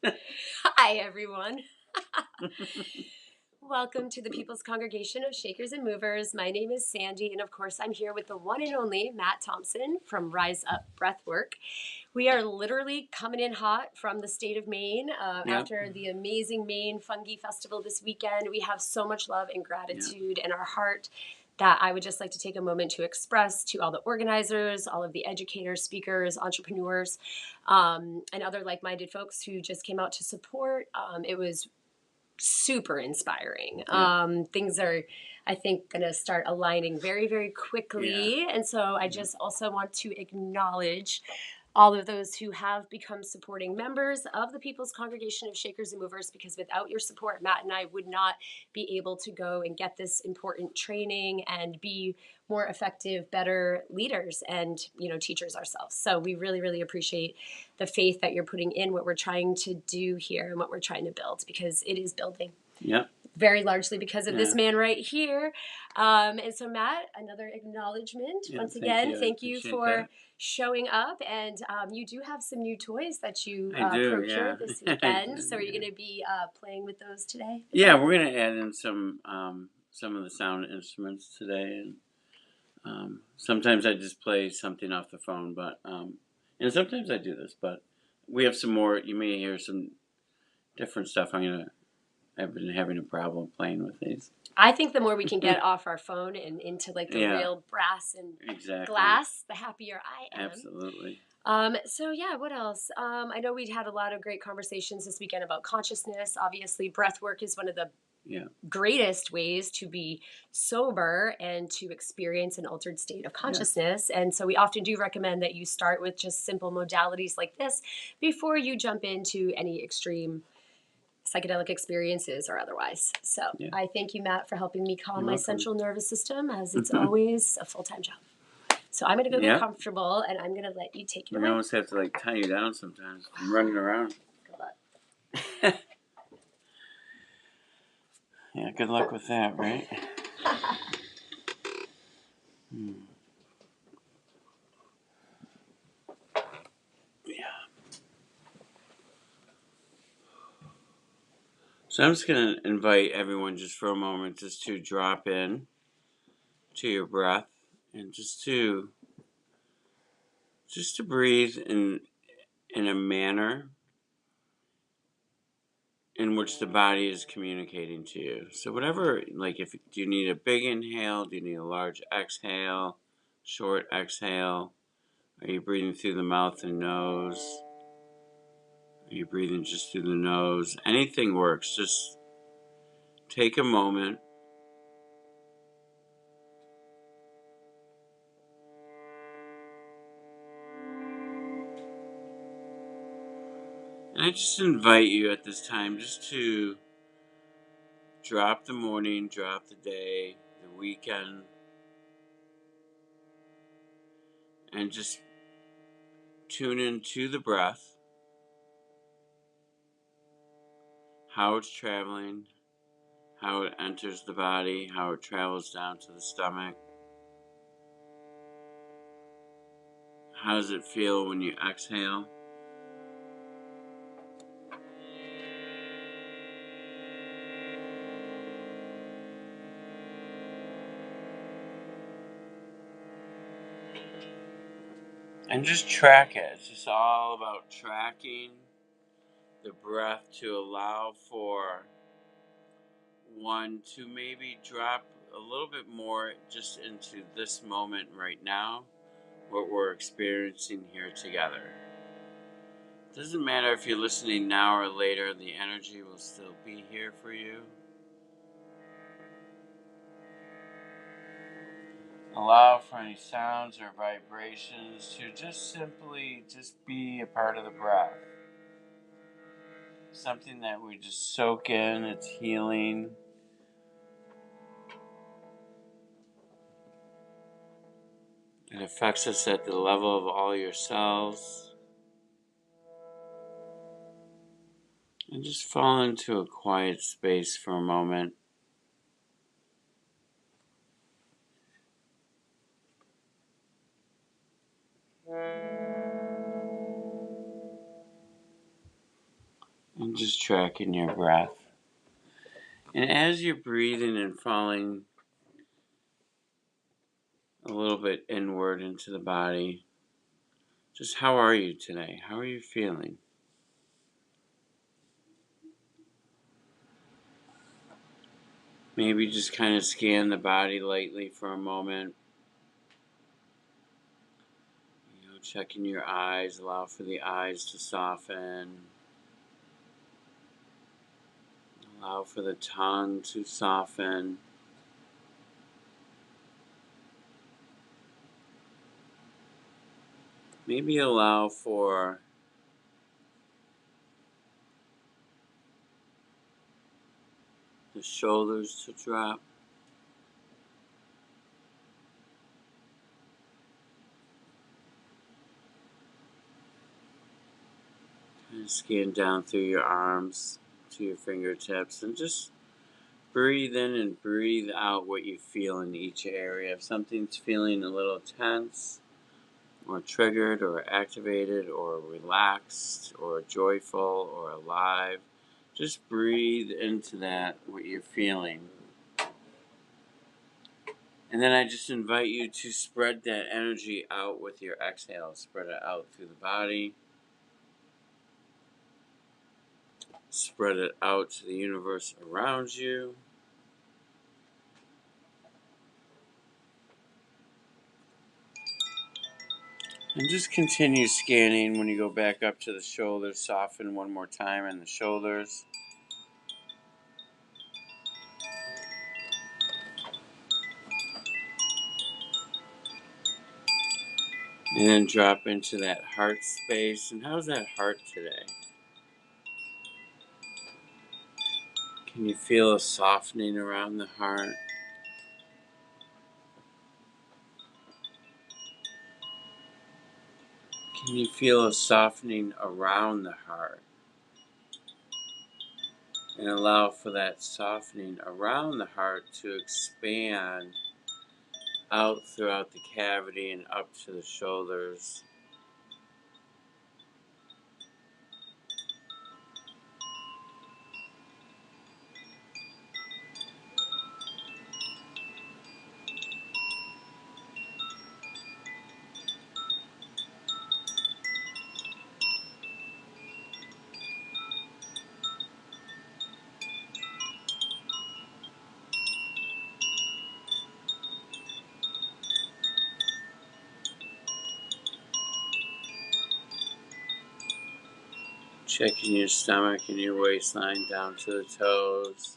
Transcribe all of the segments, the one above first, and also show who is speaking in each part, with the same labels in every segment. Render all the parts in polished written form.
Speaker 1: Hi, everyone. Welcome to the People's Congregation of Shakers and Movers. My name is Sandy, and of course, I'm here with the one and only Matt Thompson from Rise Up Breathwork. We are literally coming in hot from the state of Maine after the amazing Maine Fungi Festival this weekend. We have so much love and gratitude in our heart that I would just like to take a moment to express to all the organizers, all of the educators, speakers, entrepreneurs, and other like-minded folks who just came out to support. It was super inspiring. Things are, I think, going to start aligning very, very quickly. And so I just also want to acknowledge all of those who have become supporting members of the People's Congregation of Shakers and Movers, because without your support, Matt and I would not be able to go and get this important training and be more effective, better leaders and, teachers ourselves. So we really, really appreciate the faith that you're putting in what we're trying to do here and what we're trying to build, because it is building.
Speaker 2: Yep.
Speaker 1: Very largely because of this man right here. And so, Matt, another acknowledgement. Once again, thank you for showing up. And you do have some new toys that you procured this weekend. So are you going to be playing with those today?
Speaker 2: Yeah, we're going to add in some of the sound instruments today. And sometimes I just play something off the phone, but and sometimes I do this. But we have some more. You may hear some different stuff. I've been having a problem playing with these.
Speaker 1: I think the more we can get off our phone and into like the real brass and glass, the happier I am.
Speaker 2: Absolutely.
Speaker 1: So yeah, what else? I know we'd had a lot of great conversations this weekend about consciousness. Obviously, breath work is one of the greatest ways to be sober and to experience an altered state of consciousness. And so we often do recommend that you start with just simple modalities like this before you jump into any extreme psychedelic experiences or otherwise. So I thank you, Matt, for helping me calm my central nervous system, as it's always a full-time job. So I'm going to go get comfortable, and I'm going to let you take it away.
Speaker 2: We almost have to tie you down sometimes. I'm running around. Yeah, good luck with that, right? So I'm just going to invite everyone just for a moment just to drop in to your breath and just to breathe in a manner in which the body is communicating to you. So whatever, do you need a big inhale? Do you need a large exhale? Short exhale? Are you breathing through the mouth and nose? Are you breathing just through the nose? Anything works. Just take a moment. And I just invite you at this time just to drop the morning, drop the day, the weekend, and just tune into the breath, how it's traveling, how it enters the body, how it travels down to the stomach. How does it feel when you exhale? And just track it. It's just all about tracking the breath to allow for one to maybe drop a little bit more just into this moment right now, what we're experiencing here together. It doesn't matter if you're listening now or later, the energy will still be here for you. Allow for any sounds or vibrations to just simply be a part of the breath. Something that we just soak in, it's healing. It affects us at the level of all your cells. And just fall into a quiet space for a moment. And just tracking your breath. And as you're breathing and falling a little bit inward into the body, just how are you today? How are you feeling? Maybe just kind of scan the body lightly for a moment. Checking your eyes, allow for the eyes to soften. Allow for the tongue to soften. Maybe allow for the shoulders to drop. And scan down through your arms to your fingertips and just breathe in and breathe out what you feel in each area. If something's feeling a little tense or triggered or activated or relaxed or joyful or alive, just breathe into that, what you're feeling. And then I just invite you to spread that energy out with your exhale. Spread it out through the body. Spread it out to the universe around you. And just continue scanning. When you go back up to the shoulders, soften one more time in the shoulders. And then drop into that heart space. And how's that heart today? Can you feel a softening around the heart? Can you feel a softening around the heart? And allow for that softening around the heart to expand out throughout the cavity and up to the shoulders. Checking your stomach and your waistline down to the toes.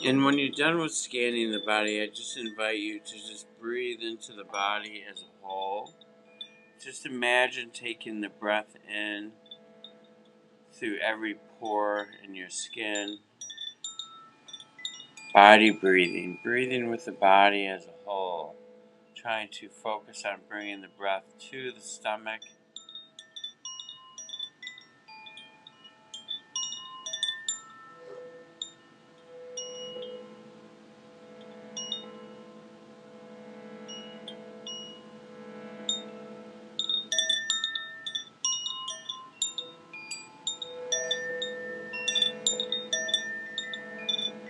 Speaker 2: And when you're done with scanning the body, I just invite you to just breathe into the body as a whole. Just imagine taking the breath in through every pore in your skin. Body breathing, breathing with the body as a whole. Trying to focus on bringing the breath to the stomach.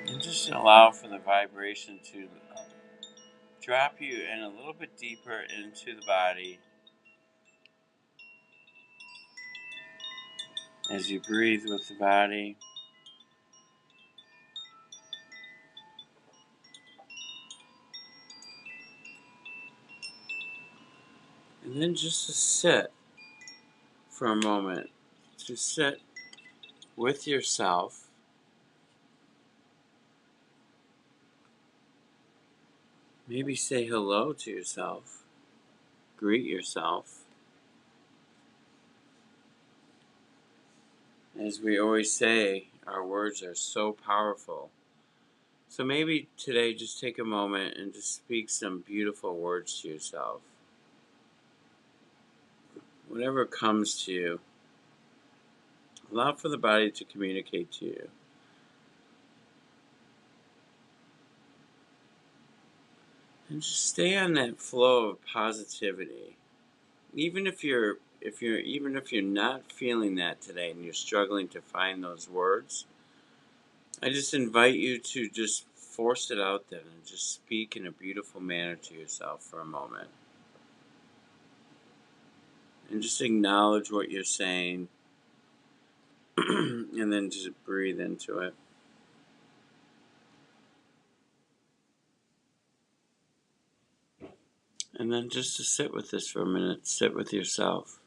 Speaker 2: And just allow for the vibration to drop you in a little bit deeper into the body as you breathe with the body. And then just to sit for a moment, to sit with yourself. Maybe say hello to yourself, greet yourself. As we always say, our words are so powerful. So maybe today just take a moment and just speak some beautiful words to yourself. Whatever comes to you, allow for the body to communicate to you. And just stay on that flow of positivity. Even if you're not feeling that today and you're struggling to find those words, I just invite you to just force it out there and just speak in a beautiful manner to yourself for a moment. And just acknowledge what you're saying and then just breathe into it. And then just to sit with this for a minute, sit with yourself.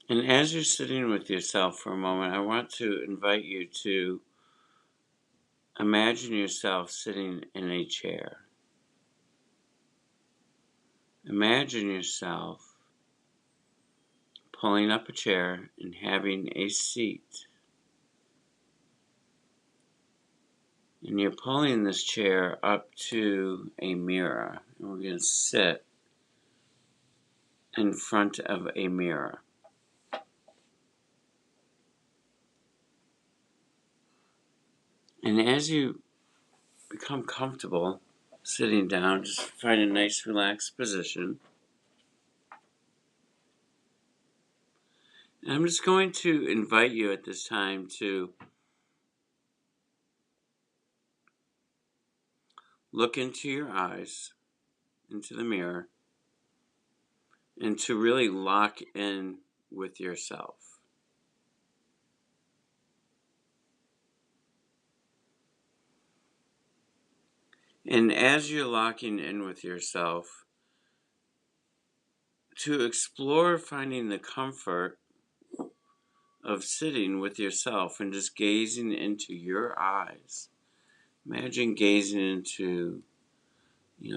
Speaker 2: And as you're sitting with yourself for a moment, I want to invite you to imagine yourself sitting in a chair. Imagine yourself pulling up a chair and having a seat. And you're pulling this chair up to a mirror. And we're going to sit in front of a mirror. And as you become comfortable sitting down, just find a nice relaxed position. And I'm just going to invite you at this time to look into your eyes, into the mirror, and to really lock in with yourself. And as you're locking in with yourself, to explore finding the comfort of sitting with yourself and just gazing into your eyes. Imagine gazing into,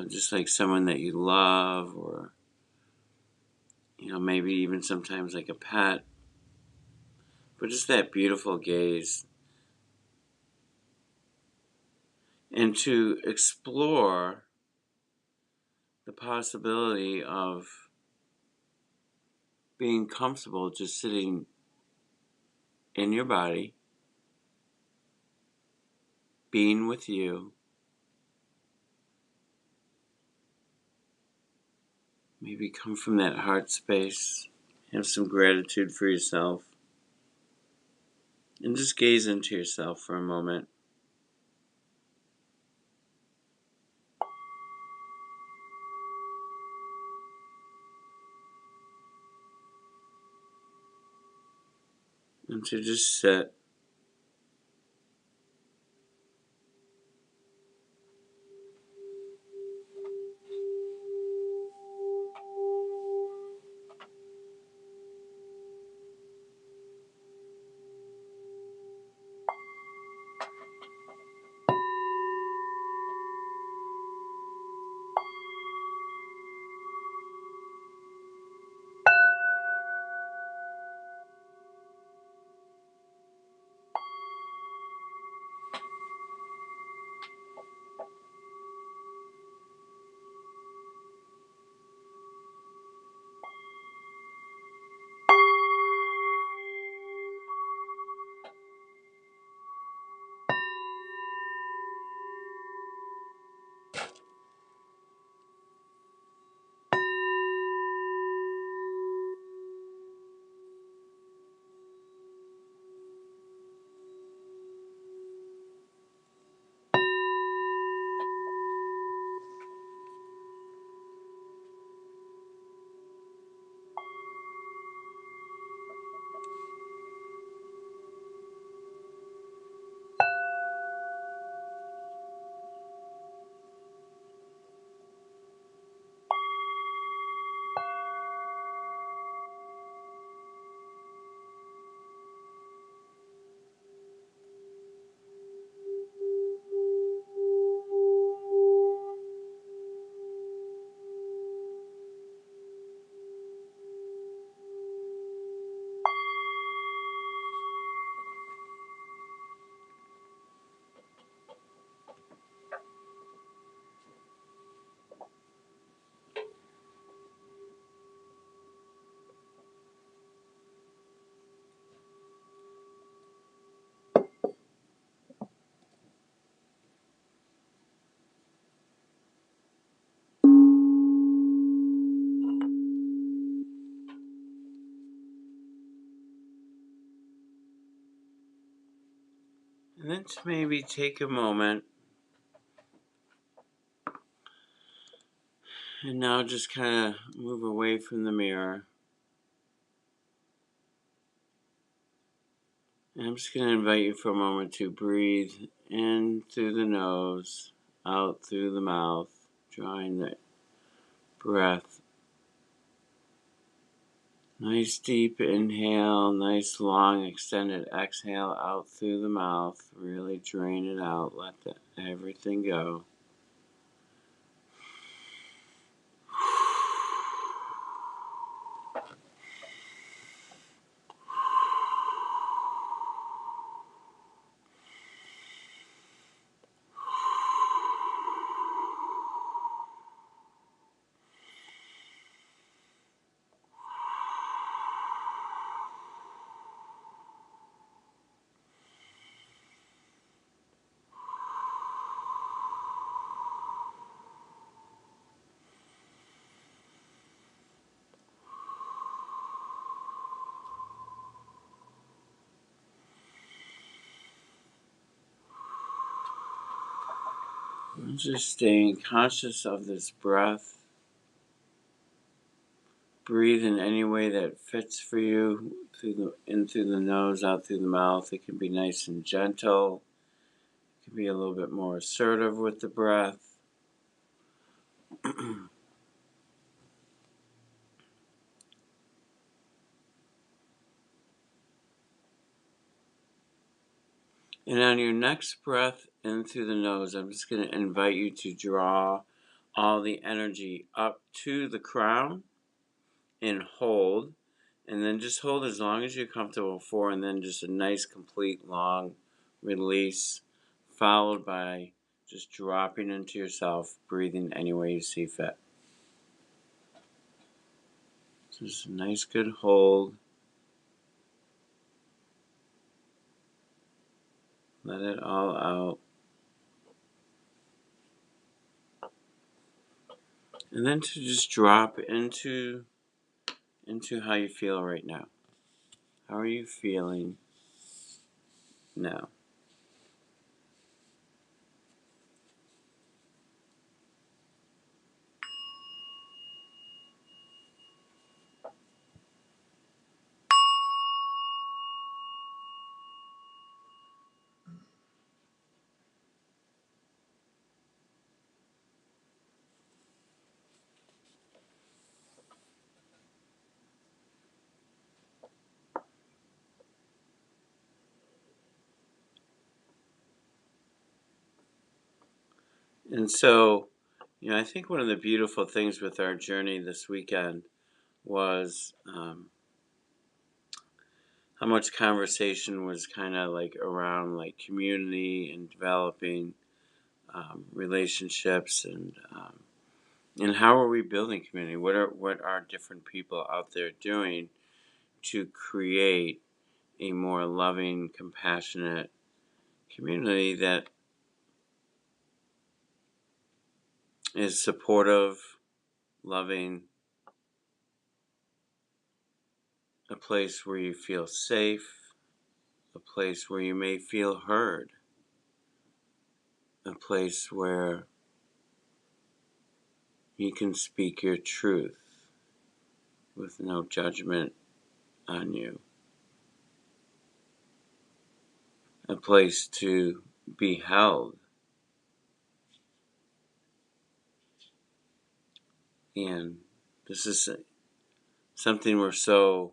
Speaker 2: just like someone that you love, or, maybe even sometimes like a pet, but just that beautiful gaze. And to explore the possibility of being comfortable just sitting in your body, being with you. Maybe come from that heart space, have some gratitude for yourself, and just gaze into yourself for a moment. And to just sit. And then to maybe take a moment and now just kind of move away from the mirror. And I'm just going to invite you for a moment to breathe in through the nose, out through the mouth, drawing the breath. Nice deep inhale, nice long extended exhale out through the mouth. Really drain it out, let everything go. Just staying conscious of this breath. Breathe in any way that fits for you, in through the nose, out through the mouth. It can be nice and gentle. It can be a little bit more assertive with the breath. And on your next breath in through the nose, I'm just going to invite you to draw all the energy up to the crown and hold. And then just hold as long as you're comfortable for, and then just a nice, complete, long release, followed by just dropping into yourself, breathing any way you see fit. So just a nice, good hold. Let it all out. And then to just drop into how you feel right now. How are you feeling now? And so, I think one of the beautiful things with our journey this weekend was how much conversation was kind of like around like community and developing relationships, and how are we building community? What are different people out there doing to create a more loving, compassionate community that is supportive, loving, a place where you feel safe, a place where you may feel heard, a place where you can speak your truth with no judgment on you, a place to be held. And this is something we're so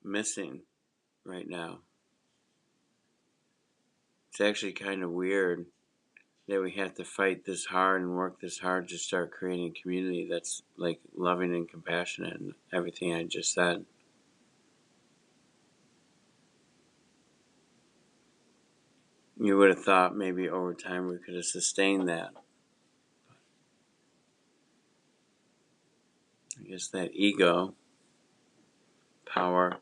Speaker 2: missing right now. It's actually kind of weird that we have to fight this hard and work this hard to start creating a community that's like loving and compassionate and everything I just said. You would have thought maybe over time we could have sustained that. I guess that ego, power,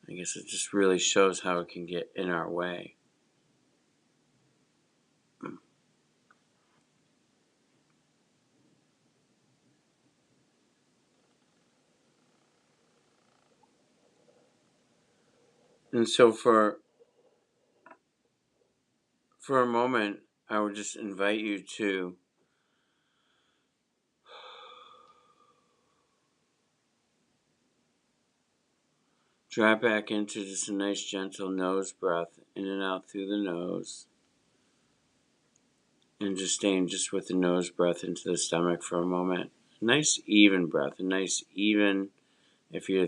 Speaker 2: I guess it just really shows how it can get in our way. And so for a moment, I would just invite you to drop back into just a nice gentle nose breath in and out through the nose. And just staying just with the nose breath into the stomach for a moment. A nice even breath, a nice even, if you're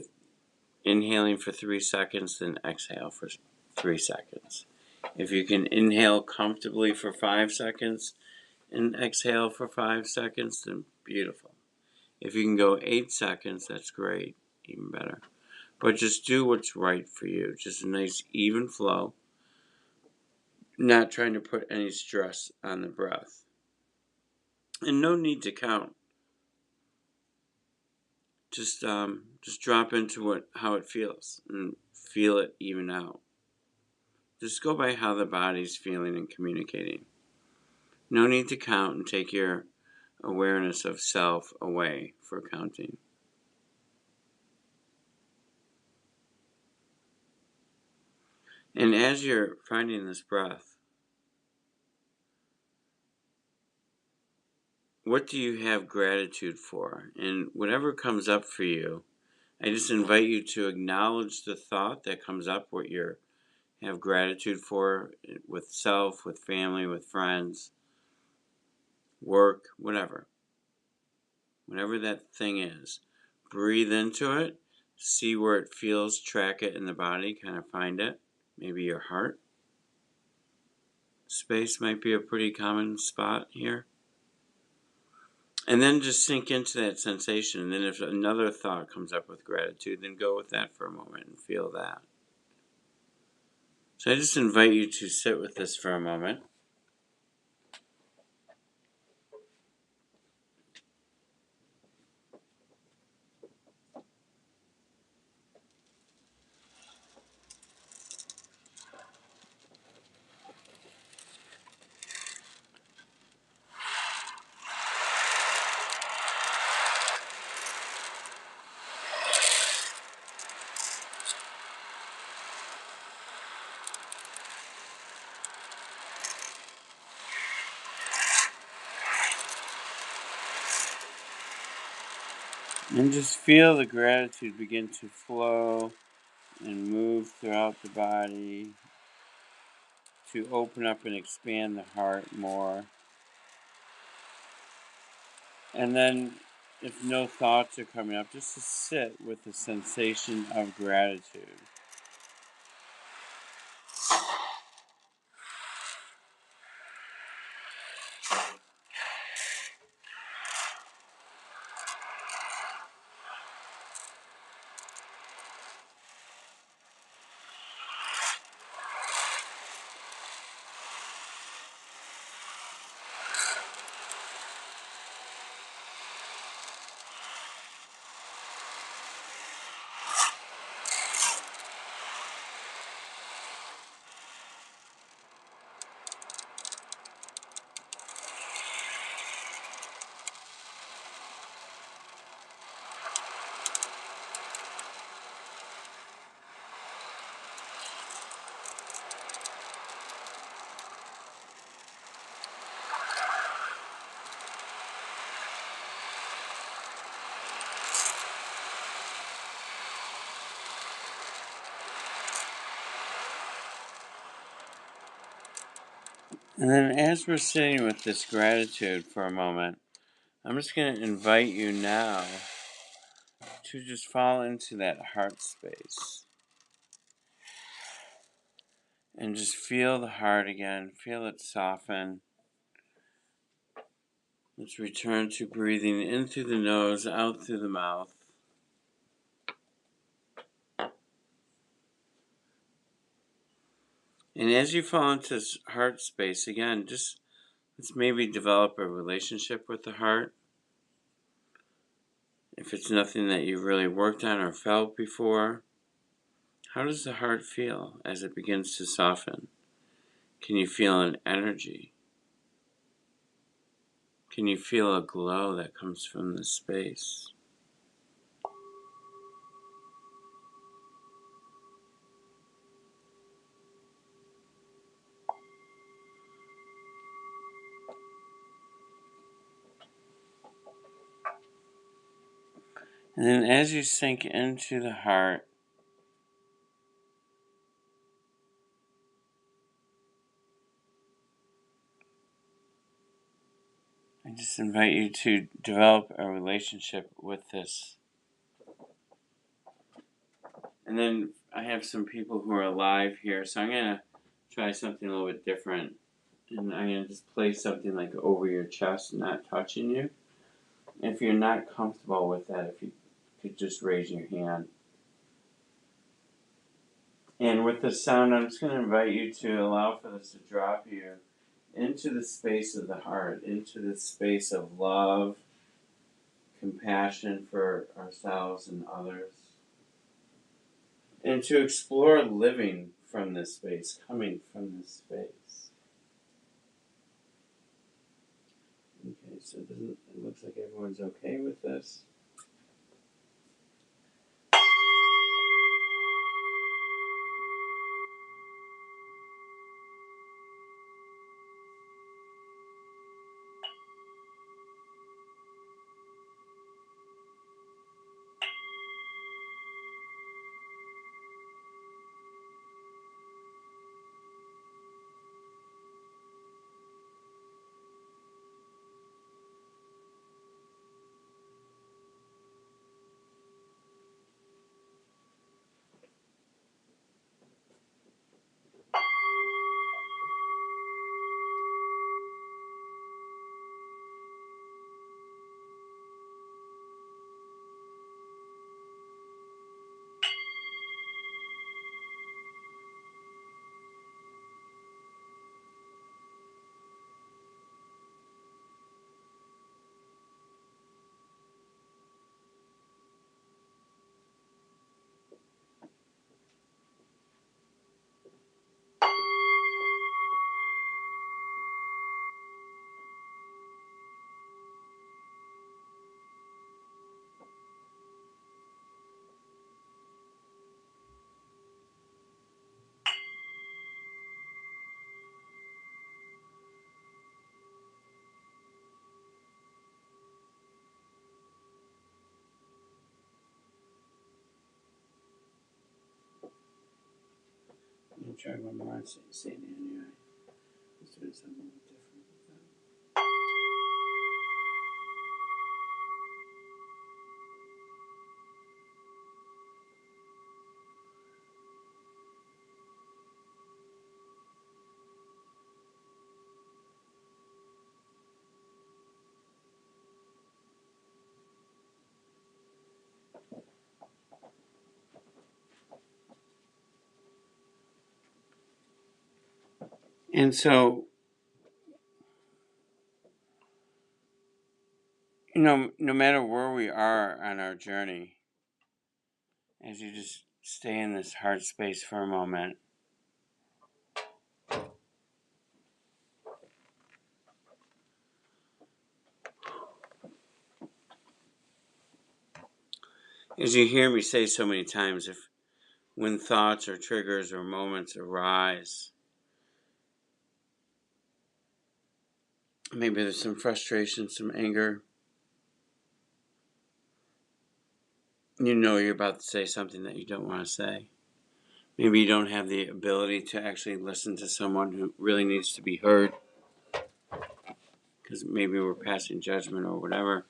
Speaker 2: inhaling for 3 seconds, then exhale for 3 seconds. If you can inhale comfortably for 5 seconds and exhale for 5 seconds, then beautiful. If you can go 8 seconds, that's great, even better. But just do what's right for you. Just a nice even flow, not trying to put any stress on the breath. And no need to count. Just drop into how it feels and feel it even out. Just go by how the body's feeling and communicating. No need to count and take your awareness of self away for counting. And as you're finding this breath, what do you have gratitude for? And whatever comes up for you, I just invite you to acknowledge the thought that comes up, what you have gratitude for, with self, with family, with friends, work, whatever that thing is. Breathe into it, see where it feels, track it in the body, kind of find it. Maybe your heart space might be a pretty common spot here. And then just sink into that sensation. And then if another thought comes up with gratitude, then go with that for a moment and feel that. So I just invite you to sit with this for a moment. And just feel the gratitude begin to flow and move throughout the body to open up and expand the heart more. And then, if no thoughts are coming up, just to sit with the sensation of gratitude. And then, as we're sitting with this gratitude for a moment, I'm just going to invite you now to just fall into that heart space. And just feel the heart again. Feel it soften. Let's return to breathing in through the nose, out through the mouth. And as you fall into this heart space, again, just let's maybe develop a relationship with the heart. If it's nothing that you've really worked on or felt before, how does the heart feel as it begins to soften? Can you feel an energy? Can you feel a glow that comes from the space? And then as you sink into the heart, I just invite you to develop a relationship with this. And then I have some people who are live here, so I'm going to try something a little bit different. And I'm going to just place something like over your chest, not touching you. If you're not comfortable with that, if you could just raise your hand. And with the sound, I'm just going to invite you to allow for this to drop you into the space of the heart, into the space of love, compassion for ourselves and others, and to explore living from this space, coming from this space. Okay, so it looks like everyone's okay with this. I'm going to try one more and say it in your eye. Let's do something different with that. And so, no matter where we are on our journey, as you just stay in this heart space for a moment, as you hear me say so many times, when thoughts or triggers or moments arise, maybe there's some frustration, some anger, you're about to say something that you don't want to say. Maybe you don't have the ability to actually listen to someone who really needs to be heard, because maybe we're passing judgment or whatever.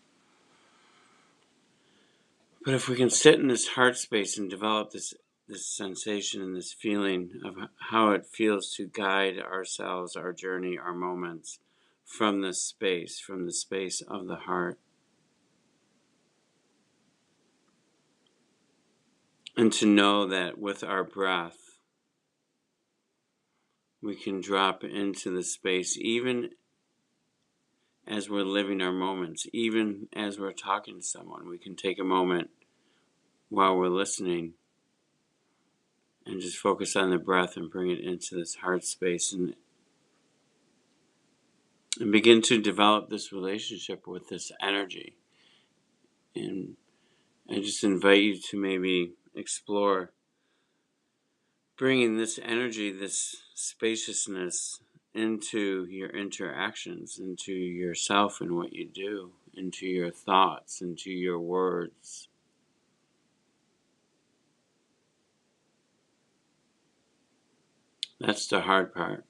Speaker 2: But if we can sit in this heart space and develop this sensation and this feeling of how it feels to guide ourselves, our journey, our moments from this space, from the space of the heart. And to know that with our breath, we can drop into the space even as we're living our moments, even as we're talking to someone. We can take a moment while we're listening and just focus on the breath and bring it into this heart space and begin to develop this relationship with this energy. And I just invite you to maybe explore bringing this energy, this spaciousness into your interactions, into yourself and what you do, into your thoughts, into your words. That's the hard part.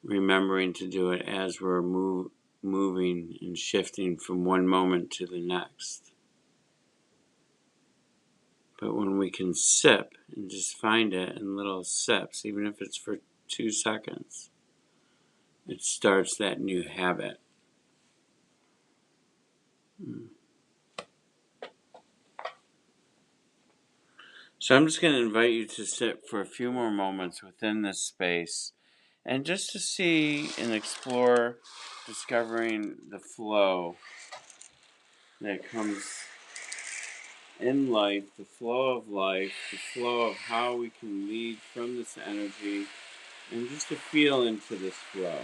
Speaker 2: Remembering to do it as we're moving and shifting from one moment to the next. But when we can sip and just find it in little sips, even if it's for 2 seconds, it starts that new habit. So I'm just going to invite you to sit for a few more moments within this space and just to see and explore discovering the flow that comes in life, the flow of life, the flow of how we can lead from this energy, and just to feel into this flow.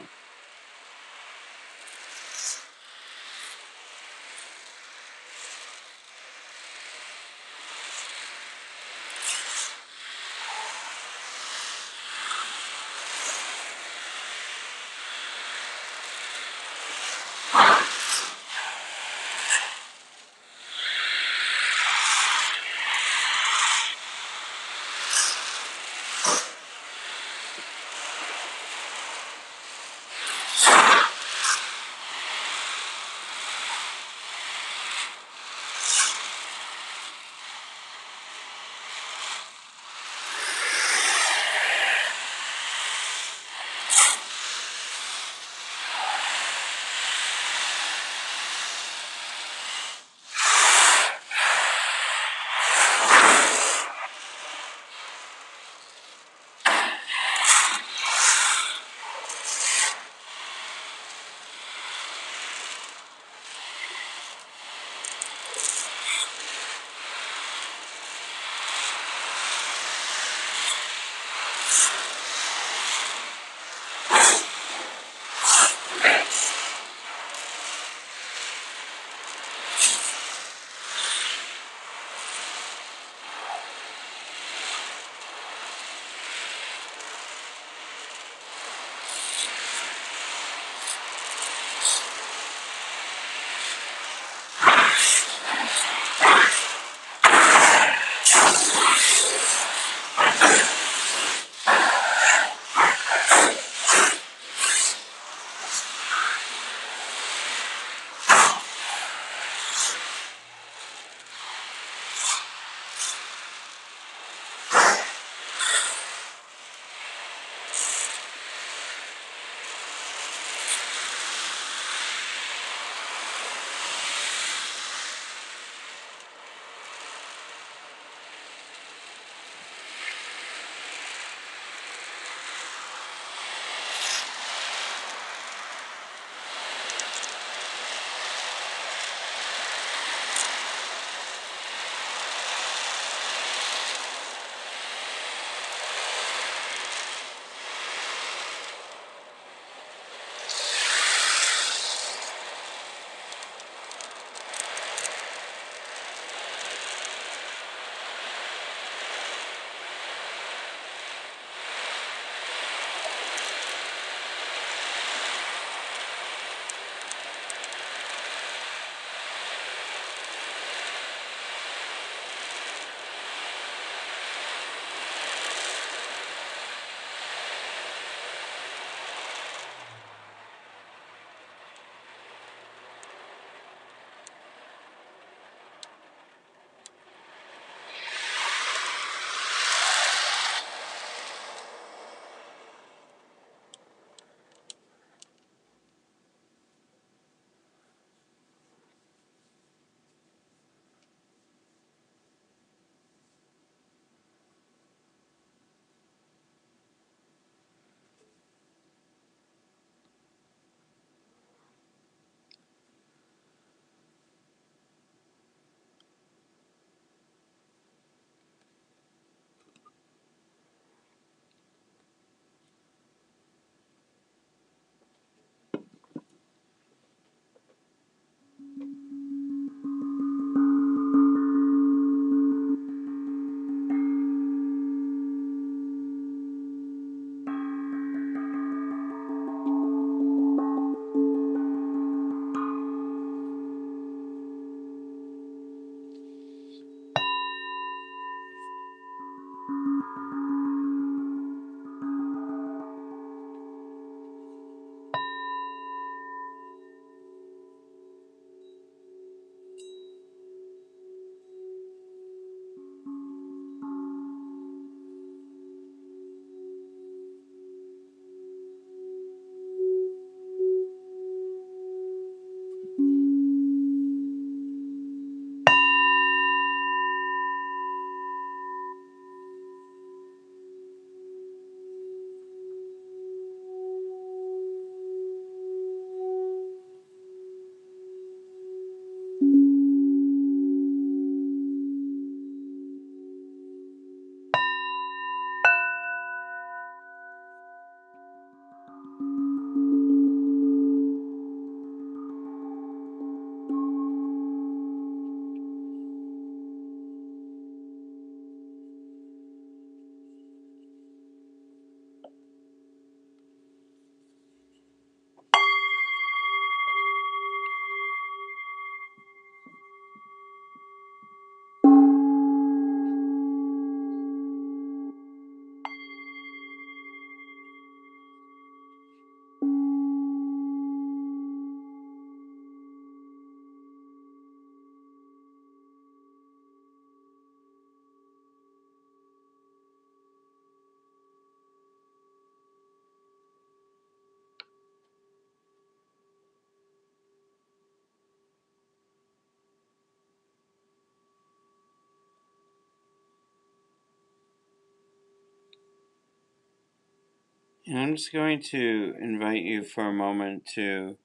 Speaker 2: And I'm just going to invite you for a moment to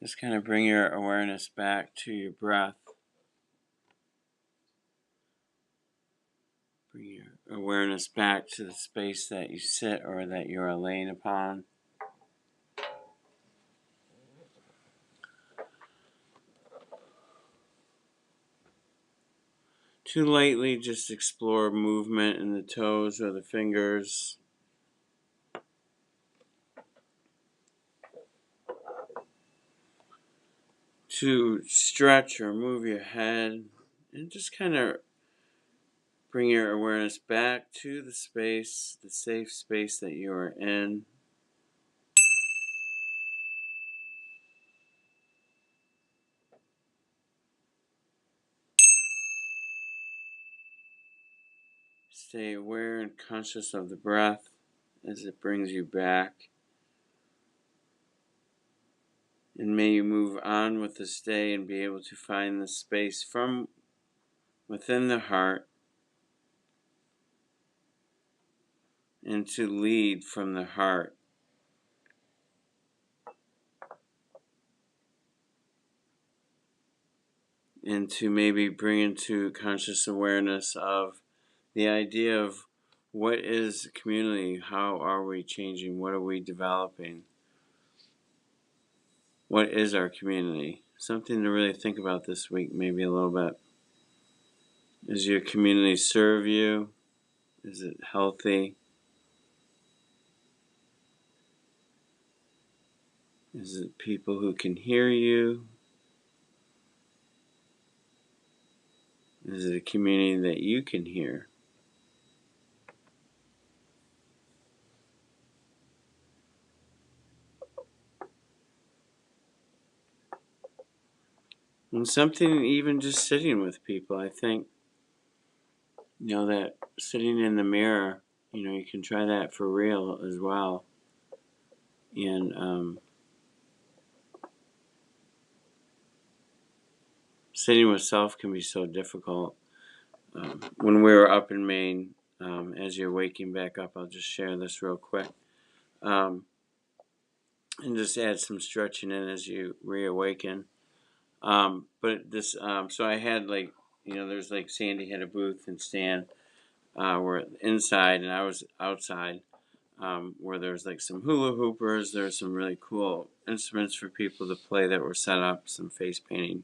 Speaker 2: just kind of bring your awareness back to your breath. Bring your awareness back to the space that you sit or that you are laying upon. To lightly just explore movement in the toes or the fingers. To stretch or move your head and just kind of bring your awareness back to the space, the safe space that you are in. Stay aware and conscious of the breath as it brings you back. And may you move on with this day and be able to find the space from within the heart and to lead from the heart. And to maybe bring into conscious awareness of the idea of what is community, how are we changing, what are we developing, what is our community? Something to really think about this week, maybe a little bit. Does your community serve you? Is it healthy? Is it people who can hear you? Is it a community that you can hear? And something even just sitting with people, I think, that sitting in the mirror, you can try that for real as well. And sitting with self can be so difficult. When we were up in Maine, as you're waking back up, I'll just share this real quick. And just add some stretching in as you reawaken. But this, so I had there's Sandy had a booth and stand where inside and I was outside, where there's some hula hoopers. There's some really cool instruments for people to play that were set up, some face painting.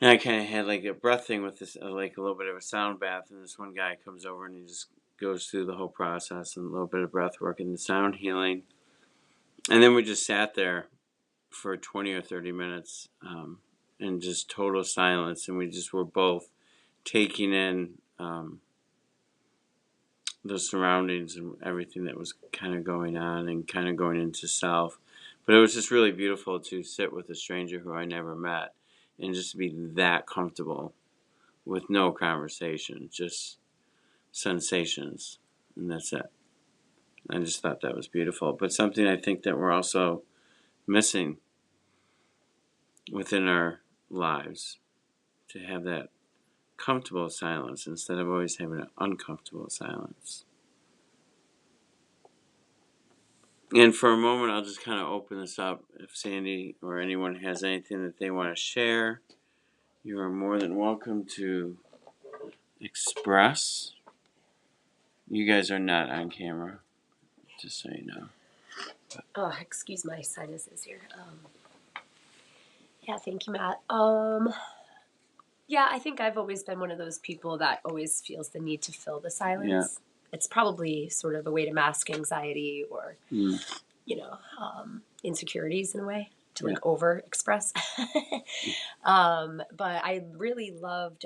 Speaker 2: And I kind of had a breath thing with this, a little bit of a sound bath. And this one guy comes over and he just goes through the whole process and a little bit of breath work and the sound healing. And then we just sat there for 20 or 30 minutes in just total silence. And we just were both taking in the surroundings and everything that was kind of going on and kind of going into self. But it was just really beautiful to sit with a stranger who I never met and just to be that comfortable with no conversation, just sensations, and that's it. I just thought that was beautiful, but something I think that we're also missing within our lives, to have that comfortable silence instead of always having an uncomfortable silence. And for a moment, I'll just kind of open this up. If Sandy or anyone has anything that they want to share, you are more than welcome to express. You guys are not on camera, just so you know.
Speaker 1: Oh, excuse my sinuses here. Yeah, thank you, Matt. Yeah, I think I've always been one of those people that always feels the need to fill the silence.
Speaker 2: Yeah.
Speaker 1: It's probably sort of a way to mask anxiety or, insecurities in a way, to over express. But I really loved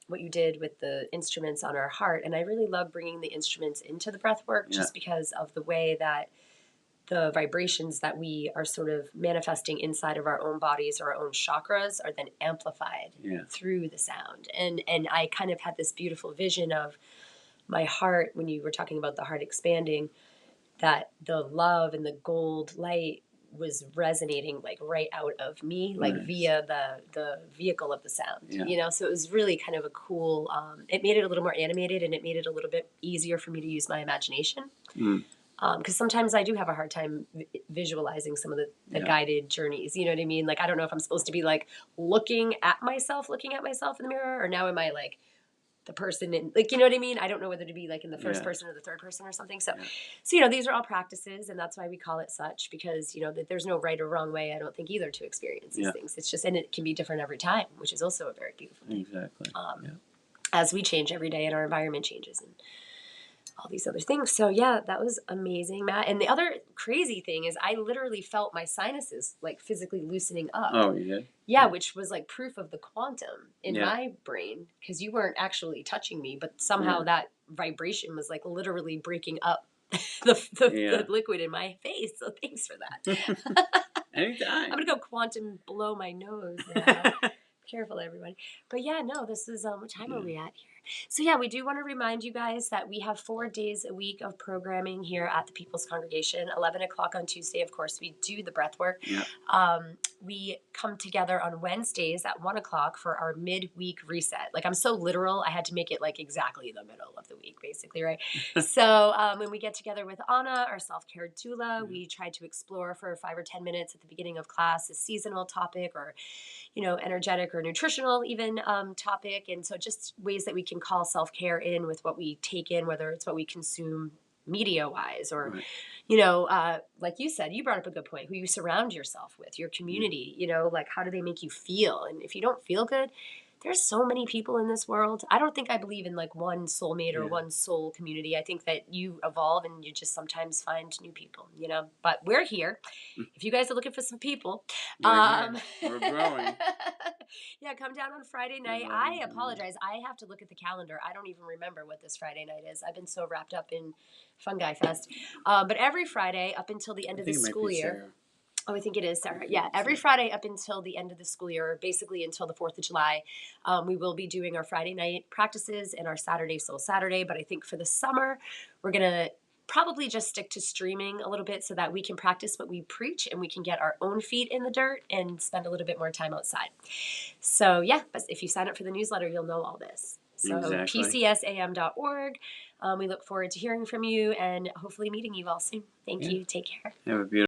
Speaker 1: what you did with the instruments on our heart. And I really love bringing the instruments into the breath work just because of the way that the vibrations that we are sort of manifesting inside of our own bodies or our own chakras are then amplified through the sound. And I kind of had this beautiful vision of my heart when you were talking about the heart expanding, that the love and the gold light was resonating like right out of me, like
Speaker 2: Nice.
Speaker 1: via the vehicle of the sound,
Speaker 2: Yeah.
Speaker 1: you know? So it was really kind of a cool, it made it a little more animated, and it made it a little bit easier for me to use my imagination.
Speaker 2: Mm.
Speaker 1: Because sometimes I do have a hard time visualizing some of the
Speaker 2: Yeah.
Speaker 1: guided journeys. You know what I mean? Like, I don't know if I'm supposed to be like looking at myself in the mirror, or now am I like the person in, like, you know what I mean? I don't know whether to be like in the first
Speaker 2: Yeah.
Speaker 1: person or the third person or something. So,
Speaker 2: Yeah.
Speaker 1: so, you know, these are all practices, and that's why we call it such, because, you know, that there's no right or wrong way, I don't think, either, to experience these
Speaker 2: Yeah.
Speaker 1: things. It's just, and it can be different every time, which is also a very beautiful thing.
Speaker 2: Exactly. Yeah.
Speaker 1: As we change every day and our environment changes and all these other things. So yeah, that was amazing, Matt. And the other crazy thing is I literally felt my sinuses like physically loosening up.
Speaker 2: Oh, you did?
Speaker 1: Yeah, which was like proof of the quantum in
Speaker 2: Yeah.
Speaker 1: my brain, because you weren't actually touching me, but somehow
Speaker 2: Yeah.
Speaker 1: that vibration was like literally breaking up
Speaker 2: Yeah.
Speaker 1: the liquid in my face. So thanks for that.
Speaker 2: Anytime.
Speaker 1: I'm gonna go quantum blow my nose now. Careful, everybody. But yeah, no, this is what time are we at here? So yeah, we do want to remind you guys that we have 4 days a week of programming here at the People's Congregation. 11 o'clock on Tuesday, of course, we do the breath work.
Speaker 2: Yeah.
Speaker 1: We come together on Wednesdays at 1 o'clock for our midweek reset. Like, I'm so literal, I had to make it like exactly the middle of the week, basically, right? So when we get together with Anna, our self-care doula, we try to explore for 5 or 10 minutes at the beginning of class a seasonal topic, or, you know, energetic or nutritional even topic. And so just ways that we can call self-care in with what we take in, whether it's what we consume media wise, or,
Speaker 2: Right.
Speaker 1: you know, like you said, you brought up a good point, who you surround yourself with, your community, you know, like how do they make you feel? And if you don't feel good, there's so many people in this world. I don't think I believe in like one soulmate or
Speaker 2: Yeah.
Speaker 1: one soul community. I think that you evolve and you just sometimes find new people, you know, but we're here. If you guys are looking for some people,
Speaker 2: We're growing.
Speaker 1: yeah, come down on Friday night. I apologize. I have to look at the calendar. I don't even remember what this Friday night is. I've been so wrapped up in Fungi Fest. But every Friday up until the end of the school year. Oh, I think it is, Sarah. Yeah, every Friday up until the end of the school year, basically until the 4th of July, we will be doing our Friday night practices and our Saturday Soul Saturday. But I think for the summer, we're going to probably just stick to streaming a little bit so that we can practice what we preach and we can get our own feet in the dirt and spend a little bit more time outside. So yeah, but if you sign up for the newsletter, you'll know all this. So
Speaker 2: Exactly.
Speaker 1: pcsam.org. We look forward to hearing from you and hopefully meeting you all soon. Thank you. Take care.
Speaker 2: Have a beautiful